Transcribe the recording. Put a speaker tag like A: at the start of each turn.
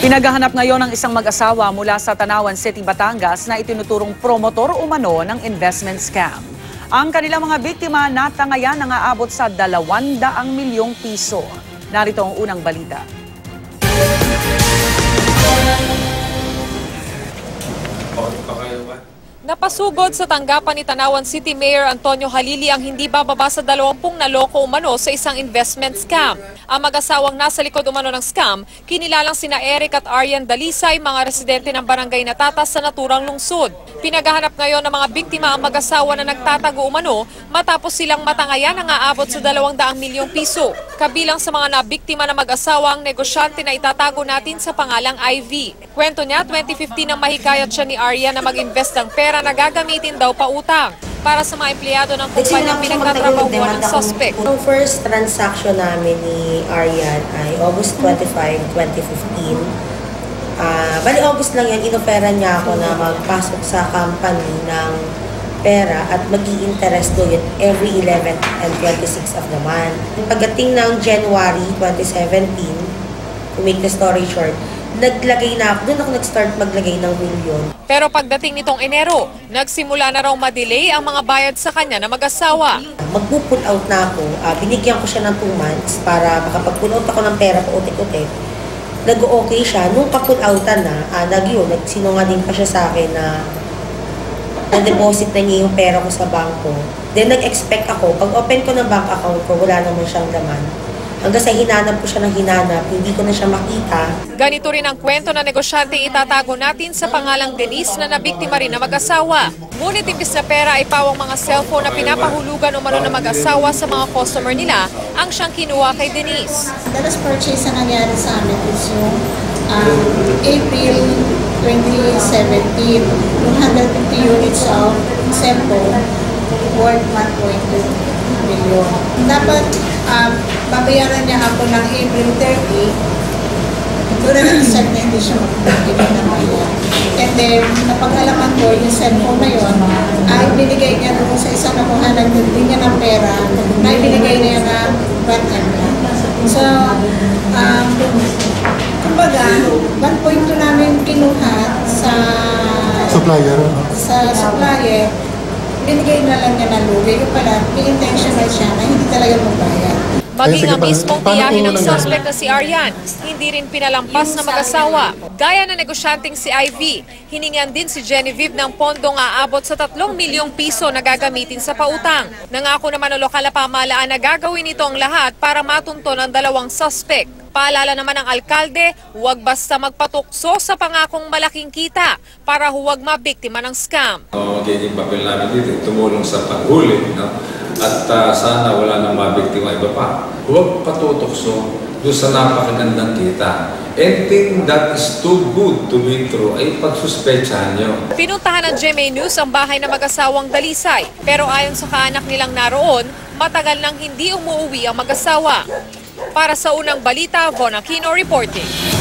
A: Pinaghahanap ngayon ng isang mag-asawa mula sa Tanawan City, Batangas na itinuturong promotor umano ng investment scam. Ang kanilang mga biktima natangayan na aabot sa 200 milyong piso. Narito ang unang balita.
B: Napasugod sa tanggapan ni Tanawan City Mayor Antonio Halili ang hindi bababa sa 20 naloko umano sa isang investment scam. Ang mag-asawang nasa likod umano ng scam, kinilalang sina Eric at Arian Dalisay, mga residente ng barangay Natatas sa naturang lungsod. Pinaghahanap ngayon ng mga biktima ang mag-asawa na nagtatago umano matapos silang matangayan ang aabot sa 200 milyong piso. Kabilang sa mga nabiktima na mag-asawa ang negosyante na itatago natin sa pangalang Ivy. Kwento niya, 2015 nang mahikayat siya ni Arian na mag-invest ng pera na gagamitin daw pa utang para sa mga empleyado ng kumpanyang pinagtatrabahuan ng suspect.
C: Ang first transaction namin ni Arian ay August 25, 2015. Bali August lang yan, inofera niya ako na magpasok sa company ng pera at mag-i-interest do yun every 11th and 26th of the month. Pagdating ng January 2017, to make the story short, naglagay na ako, doon ako nag-start maglagay ng milyon.
B: Pero pagdating nitong Enero, nagsimula na raw ma-delay ang mga bayad sa kanya na mag-asawa.
C: Magpo-pull out na ako, binigyan ko siya ng 2 months para makapag-pull out ako ng pera pa utik-utik. Nag-okay siya, nung pa-pull outan na, nagsinungaling pa siya sa akin na na-deposit na niya yung pera ko sa bangko. Then nag-expect ako, pag open ko ng bank account ko, wala naman siyang laman. Hanggang sa hinanap ko siya ng hinanap, hindi ko na siya makita.
B: Ganito rin ang kwento na negosyante itatago natin sa pangalang Denise na nabiktima rin na mag-asawa. Ngunit imbis na pera ay pawang mga cellphone na pinapahulugan umano na mag-asawa sa mga customer nila ang siyang kinuha kay Denise.
D: The last purchase na nangyari sa amin is yung April 2017, yung 150 units of cellphone worth 1.2 million. Dapat babayaran niya ako ng April 30, doon na nag-set na hindi siya magbibigay ng bayad. And then, napag-alaman ko yung cellphone na yun, ay binigay niya doon sa isang nakuhanan din niya ng pera, na ibinigay niya na 1M. So, kumbaga, 1.2 namin kinuha sa supplier, binigay na lang niya ng lugi. Yung pala, intentional siya na hindi talaga magbayad.
B: Maging ang mismong tiyahin ng suspect na si Arian, hindi rin pinalampas na mag-asawa. Gaya na negosyanteng si Ivy, hiningan din si Genevieve ng pondong aabot sa 3 milyong piso na gagamitin sa pautang. Nangako naman ang lokal na pamahalaan na gagawin ito ang lahat para matunton ang 2 suspect. Paalala naman ng alkalde, huwag basta magpatukso sa pangakong malaking kita para huwag mabiktima ng scam.
E: Magiging papel namin dito, tumulong sa paghuli, no? At sana wala nang mabiktima iba pa. Huwag patutukso doon sa napakagandang kita. Anything that is too good to be true ay pagsuspechahan nyo.
B: Pinuntahan ng GMA News ang bahay ng mag-asawang Dalisay. Pero ayon sa kaanak nilang naroon, matagal nang hindi umuuwi ang mag-asawa. Para sa unang balita, Von Aquino reporting.